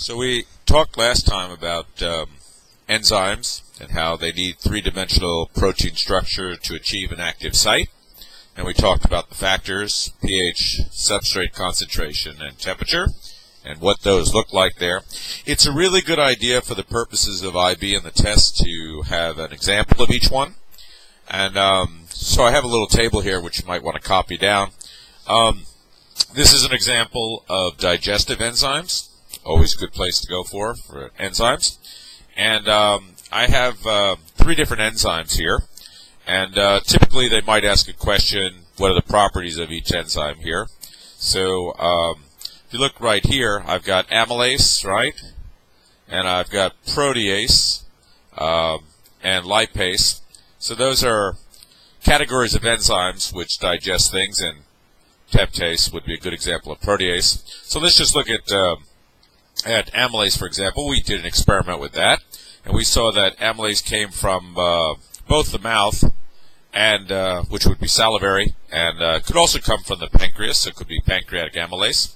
So we talked last time about enzymes and how they need three-dimensional protein structure to achieve an active site. And we talked about the factors, pH, substrate concentration, and temperature, and what those look like there. It's a really good idea for the purposes of IB and the test to have an example of each one. And so I have a little table here which you might want to copy down. This is an example of digestive enzymes. Always a good place to go for enzymes. And I have three different enzymes here. And typically they might ask a question, what are the properties of each enzyme here? So if you look right here, I've got amylase, right? And I've got protease and lipase. So those are categories of enzymes which digest things, and peptase would be a good example of protease. So let's just look at amylase, for example. We did an experiment with that, and we saw that amylase came from both the mouth, and which would be salivary, and could also come from the pancreas, so it could be pancreatic amylase.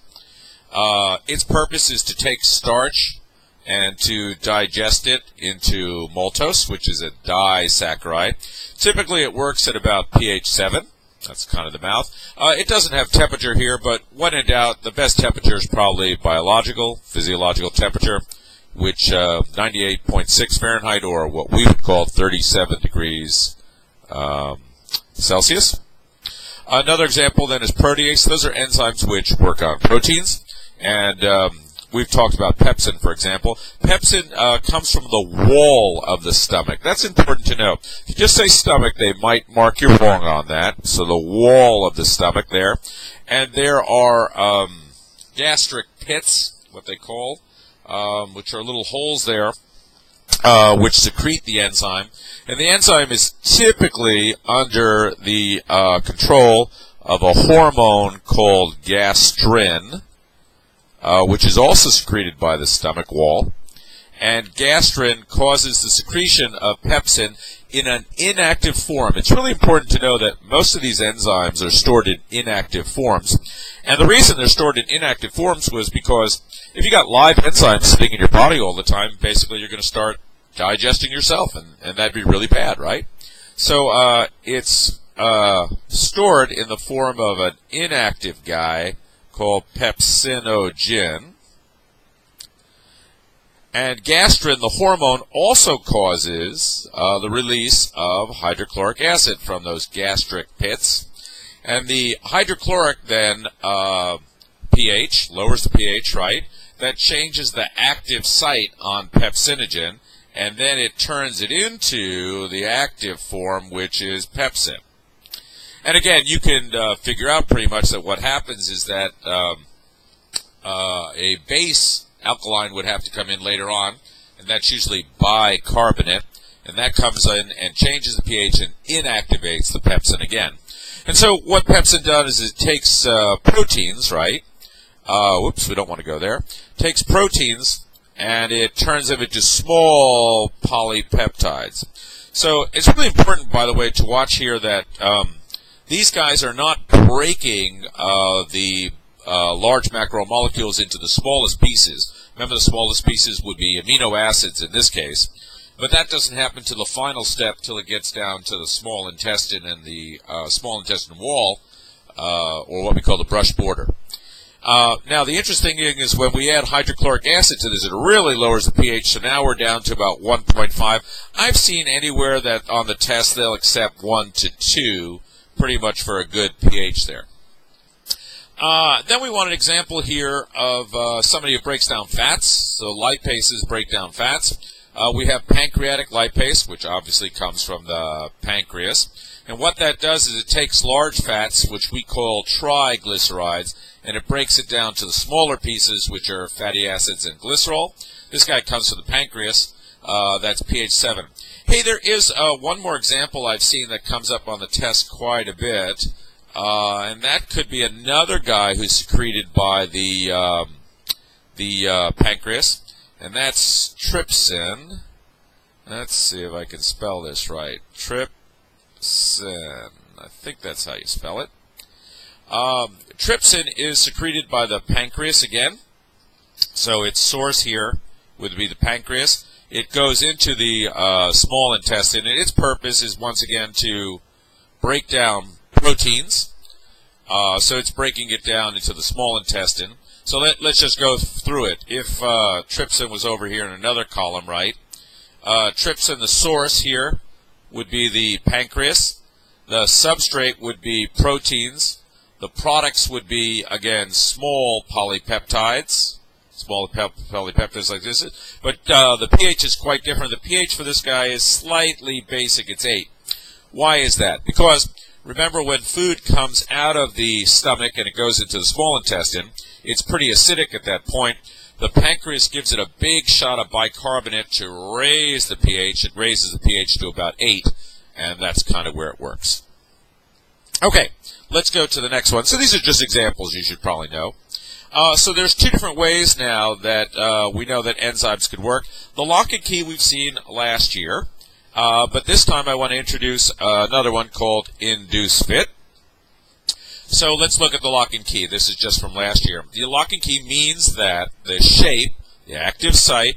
Its purpose is to take starch and to digest it into maltose, which is a disaccharide. Typically it works at about pH 7. That's kind of the mouth. It doesn't have temperature here, but when in doubt, the best temperature is probably biological, physiological temperature, which 98.6 Fahrenheit, or what we would call 37 degrees Celsius. Another example then is protease. Those are enzymes which work on proteins, and we've talked about pepsin, for example. Pepsin comes from the wall of the stomach. That's important to know. If you just say stomach, they might mark you wrong on that. So the wall of the stomach there. And there are gastric pits, what they call, which are little holes there, which secrete the enzyme. And the enzyme is typically under the control of a hormone called gastrin, which is also secreted by the stomach wall. And gastrin causes the secretion of pepsin in an inactive form. It's really important to know that most of these enzymes are stored in inactive forms. And the reason they're stored in inactive forms was because if you got live enzymes sitting in your body all the time, basically you're going to start digesting yourself, and that'd be really bad, right? So it's stored in the form of an inactive guy called pepsinogen. And gastrin, the hormone, also causes the release of hydrochloric acid from those gastric pits. And the hydrochloric then pH, lowers the pH, right? That changes the active site on pepsinogen, and then it turns it into the active form, which is pepsin. And again, you can figure out pretty much that what happens is that a base alkaline would have to come in later on, and that's usually bicarbonate, and that comes in and changes the pH and inactivates the pepsin again. And so what pepsin does is it takes proteins, right? Whoops, we don't want to go there. Takes proteins and it turns them into small polypeptides. So it's really important, by the way, to watch here that these guys are not breaking the large macromolecules into the smallest pieces. Remember, the smallest pieces would be amino acids in this case. But that doesn't happen to the final step till it gets down to the small intestine and the small intestine wall, or what we call the brush border. Now, the interesting thing is when we add hydrochloric acid to this, it really lowers the pH, so now we're down to about 1.5. I've seen anywhere that on the test they'll accept 1 to 2, pretty much for a good pH there. Then we want an example here of somebody who breaks down fats. So lipases break down fats. We have pancreatic lipase, which obviously comes from the pancreas. And what that does is it takes large fats, which we call triglycerides, and it breaks it down to the smaller pieces, which are fatty acids and glycerol. This guy comes from the pancreas. That's pH 7. Hey, there is one more example I've seen that comes up on the test quite a bit, and that could be another guy who's secreted by the pancreas, and that's trypsin. Let's see if I can spell this right. Trypsin. I think that's how you spell it. Trypsin is secreted by the pancreas again, So its source here would be the pancreas. It goes into the small intestine, and its purpose is once again to break down proteins. So it's breaking it down into the small intestine. So let's just go through it. If trypsin was over here in another column, right? Trypsin, the source here, would be the pancreas. The substrate would be proteins. The products would be, again, small polypeptides. Small polypeptides like this. But the pH is quite different. The pH for this guy is slightly basic. It's 8. Why is that? Because remember, when food comes out of the stomach and it goes into the small intestine, it's pretty acidic at that point. The pancreas gives it a big shot of bicarbonate to raise the pH. It raises the pH to about 8, and that's kind of where it works. Okay, let's go to the next one. So these are just examples you should probably know. So there's two different ways now that we know that enzymes could work. The lock and key we've seen last year, but this time I want to introduce another one called induced fit. So let's look at the lock and key. This is just from last year. The lock and key means that the shape, the active site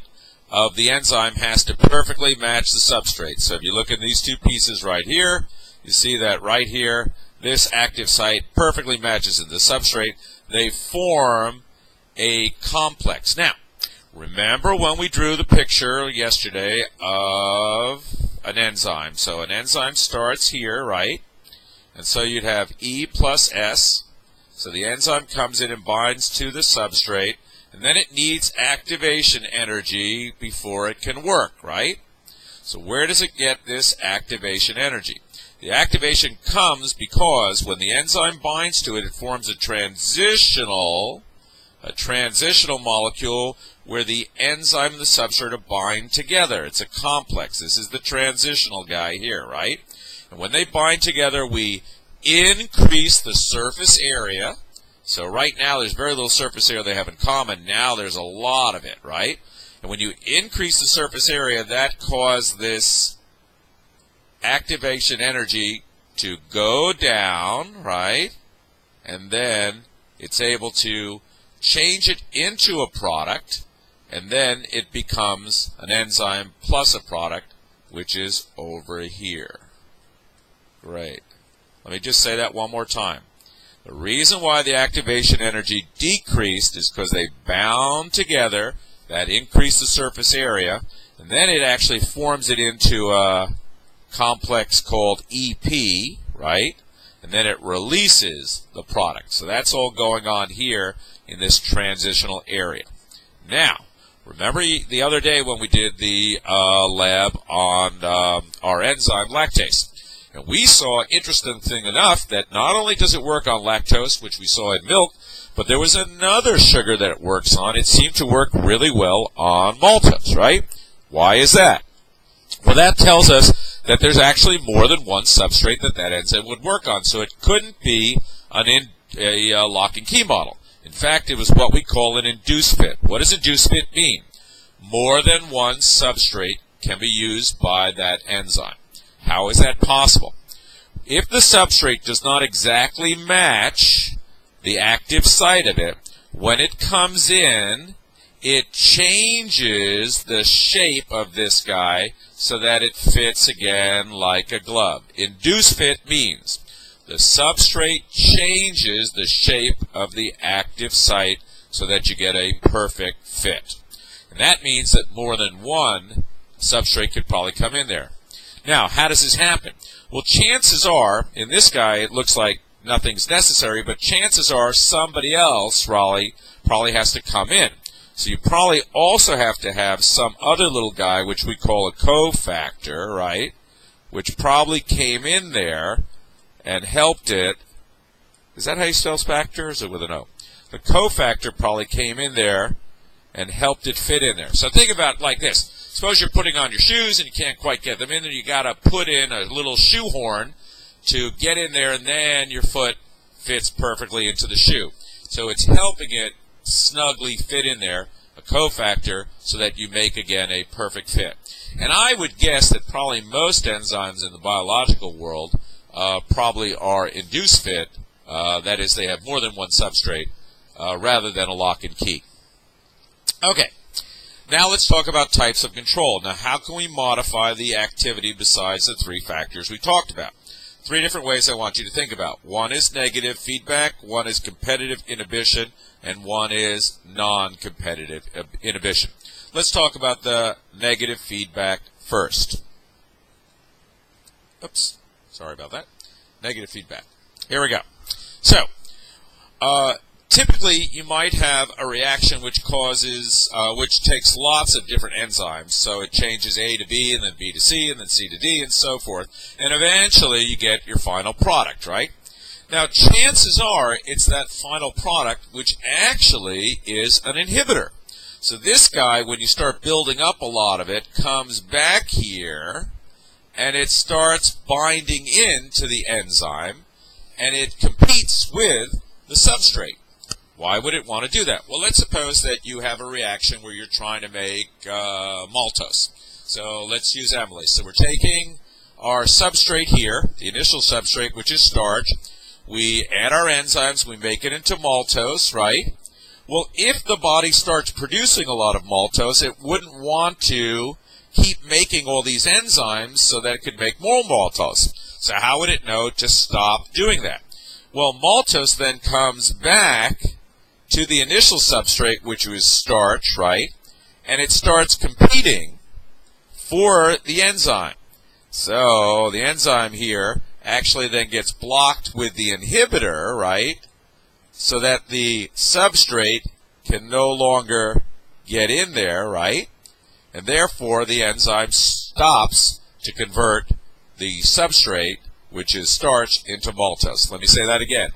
of the enzyme has to perfectly match the substrate. So if you look at these two pieces right here, you see that right here, this active site perfectly matches the substrate. They form a complex. Now, remember when we drew the picture yesterday of an enzyme. So an enzyme starts here, right? And so you'd have E plus S. So the enzyme comes in and binds to the substrate, and then it needs activation energy before it can work, right? So where does it get this activation energy? The activation comes because when the enzyme binds to it, it forms a transitional molecule where the enzyme and the substrate bind together. It's a complex. This is the transitional guy here, right? And when they bind together, we increase the surface area. So right now there's very little surface area they have in common. Now there's a lot of it, right? And when you increase the surface area, that causes this activation energy to go down, right? And then it's able to change it into a product, and then it becomes an enzyme plus a product, which is over here. Great. Let me just say that one more time. The reason why the activation energy decreased is because they bound together. That increased the surface area, and then it actually forms it into a complex called EP, right? And then it releases the product. So that's all going on here in this transitional area. Now, remember the other day when we did the lab on our enzyme lactase. And we saw, interesting thing enough, that not only does it work on lactose, which we saw in milk, but there was another sugar that it works on. It seemed to work really well on maltose, right? Why is that? Well, that tells us that there's actually more than one substrate that enzyme would work on. So it couldn't be a lock and key model. In fact, it was what we call an induced fit. What does induced fit mean? More than one substrate can be used by that enzyme. How is that possible? If the substrate does not exactly match the active site of it, when it comes in, it changes the shape of this guy so that it fits again like a glove. Induced fit means the substrate changes the shape of the active site so that you get a perfect fit. And that means that more than one substrate could probably come in there. Now, how does this happen? Well, chances are, in this guy, it looks like nothing's necessary, but chances are somebody else probably has to come in. So you probably also have to have some other little guy, which we call a cofactor, right, which probably came in there and helped it. Is that how you spell factor, or is it with an O? The cofactor probably came in there and helped it fit in there. So think about it like this. Suppose you're putting on your shoes and you can't quite get them in there. You got to put in a little shoehorn to get in there, and then your foot fits perfectly into the shoe. So it's helping it snugly fit in there, a cofactor, so that you make, again, a perfect fit. And I would guess that probably most enzymes in the biological world probably are induced fit. That is, they have more than one substrate rather than a lock and key. Okay, now let's talk about types of control. Now, how can we modify the activity besides the three factors we talked about? Three different ways I want you to think about. One is negative feedback, one is competitive inhibition, and one is non-competitive inhibition. Let's talk about the negative feedback first. Oops, sorry about that. Negative feedback. Here we go. So, typically you might have a reaction which takes lots of different enzymes. So it changes A to B, and then B to C, and then C to D, and so forth. And eventually you get your final product, right? Now, chances are it's that final product which actually is an inhibitor. So this guy, when you start building up a lot of it, comes back here, and it starts binding into the enzyme, and it competes with the substrate. Why would it want to do that? Well, let's suppose that you have a reaction where you're trying to make maltose. So let's use amylase. So we're taking our substrate here, the initial substrate, which is starch. We add our enzymes, we make it into maltose, right? Well, if the body starts producing a lot of maltose, it wouldn't want to keep making all these enzymes so that it could make more maltose. So how would it know to stop doing that? Well, maltose then comes back to the initial substrate, which was starch, right? And it starts competing for the enzyme. So the enzyme here actually then gets blocked with the inhibitor, right? So that the substrate can no longer get in there, right? And therefore the enzyme stops to convert the substrate, which is starch, into maltose. Let me say that again.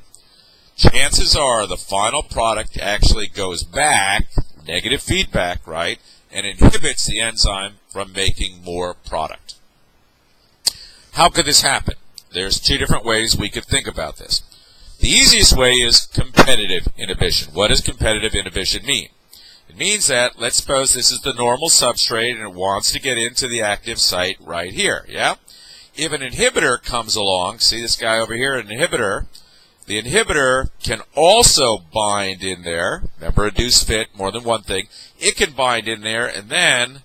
Chances are the final product actually goes back, negative feedback, right, and inhibits the enzyme from making more product. How could this happen? There's two different ways we could think about this. The easiest way is competitive inhibition. What does competitive inhibition mean? It means that, let's suppose this is the normal substrate and it wants to get into the active site right here, yeah? If an inhibitor comes along, see this guy over here, an inhibitor, the inhibitor can also bind in there. Remember, induced fit, more than one thing. It can bind in there, and then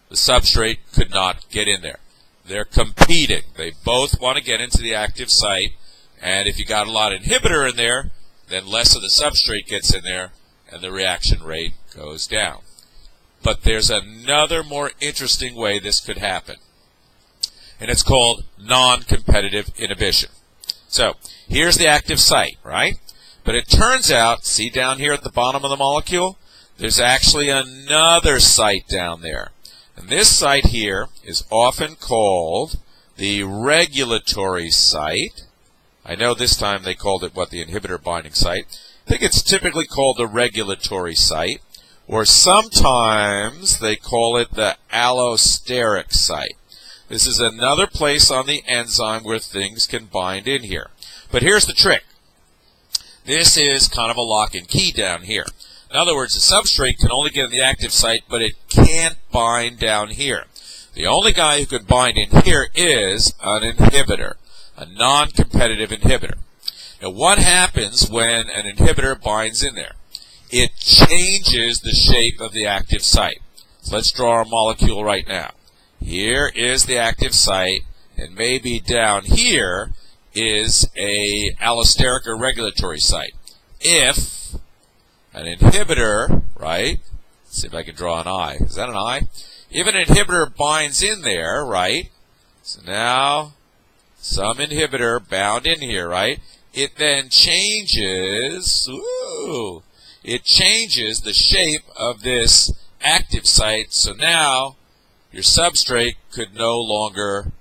the substrate could not get in there. They're competing. They both want to get into the active site, and if you got a lot of inhibitor in there, then less of the substrate gets in there, and the reaction rate goes down. But there's another more interesting way this could happen, and it's called non-competitive inhibition. So, here's the active site, right? But it turns out, see down here at the bottom of the molecule, there's actually another site down there. And this site here is often called the regulatory site. I know this time they called it, the inhibitor binding site. I think it's typically called the regulatory site, or sometimes they call it the allosteric site. This is another place on the enzyme where things can bind in here. But here's the trick. This is kind of a lock and key down here. In other words, the substrate can only get in the active site, but it can't bind down here. The only guy who can bind in here is an inhibitor, a non-competitive inhibitor. Now, what happens when an inhibitor binds in there? It changes the shape of the active site. So let's draw our molecule right now. Here is the active site, and maybe down here is a allosteric or regulatory site. If an inhibitor, right, let's see if I can draw an eye. Is that an eye? If an inhibitor binds in there, right, so now some inhibitor bound in here, right, it then changes, it changes the shape of this active site, so now your substrate could no longer,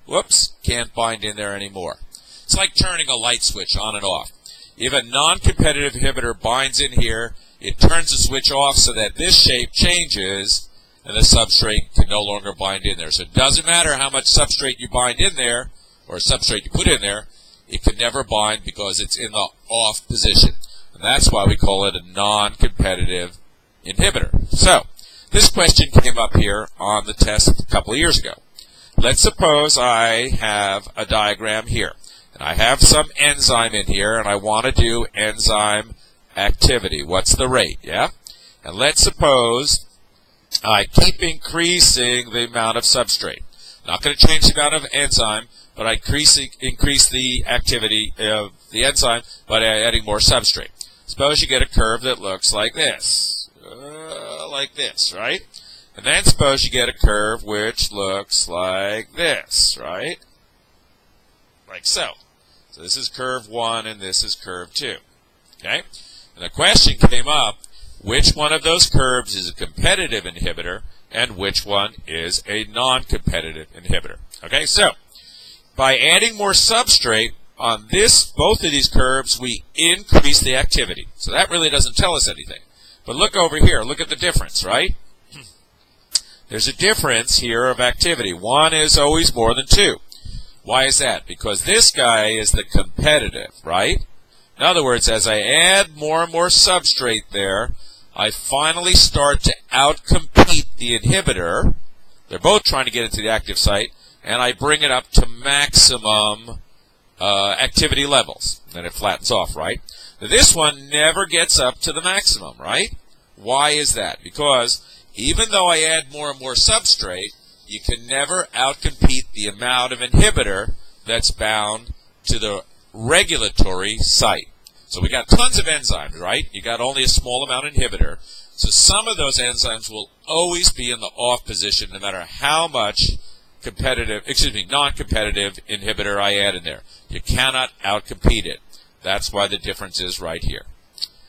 can't bind in there anymore. It's like turning a light switch on and off. If a non-competitive inhibitor binds in here, it turns the switch off so that this shape changes, and the substrate can no longer bind in there. So it doesn't matter how much substrate you bind in there, or substrate you put in there, it can never bind because it's in the off position. And that's why we call it a non-competitive inhibitor. So, this question came up here on the test a couple of years ago. Let's suppose I have a diagram here. And I have some enzyme in here, and I want to do enzyme activity. What's the rate, yeah? And let's suppose I keep increasing the amount of substrate. Not going to change the amount of enzyme, but I increase the activity of the enzyme by adding more substrate. Suppose you get a curve that looks like this, right? And then suppose you get a curve which looks like this, right? Like so. So this is curve 1 and this is curve 2. Okay? And the question came up, which one of those curves is a competitive inhibitor and which one is a non-competitive inhibitor? Okay, so by adding more substrate on both of these curves, we increase the activity. So that really doesn't tell us anything. But look over here. Look at the difference, right? There's a difference here of activity. 1 is always more than 2. Why is that? Because this guy is the competitive, right? In other words, as I add more and more substrate there, I finally start to outcompete the inhibitor. They're both trying to get into the active site, and I bring it up to maximum activity levels. Then it flattens off, right? Now, this one never gets up to the maximum, right? Why is that? Because even though I add more and more substrate, you can never outcompete the amount of inhibitor that's bound to the regulatory site. So we got tons of enzymes, right? You got only a small amount of inhibitor. So some of those enzymes will always be in the off position no matter how much non-competitive inhibitor I add in there. You cannot outcompete it. That's why the difference is right here.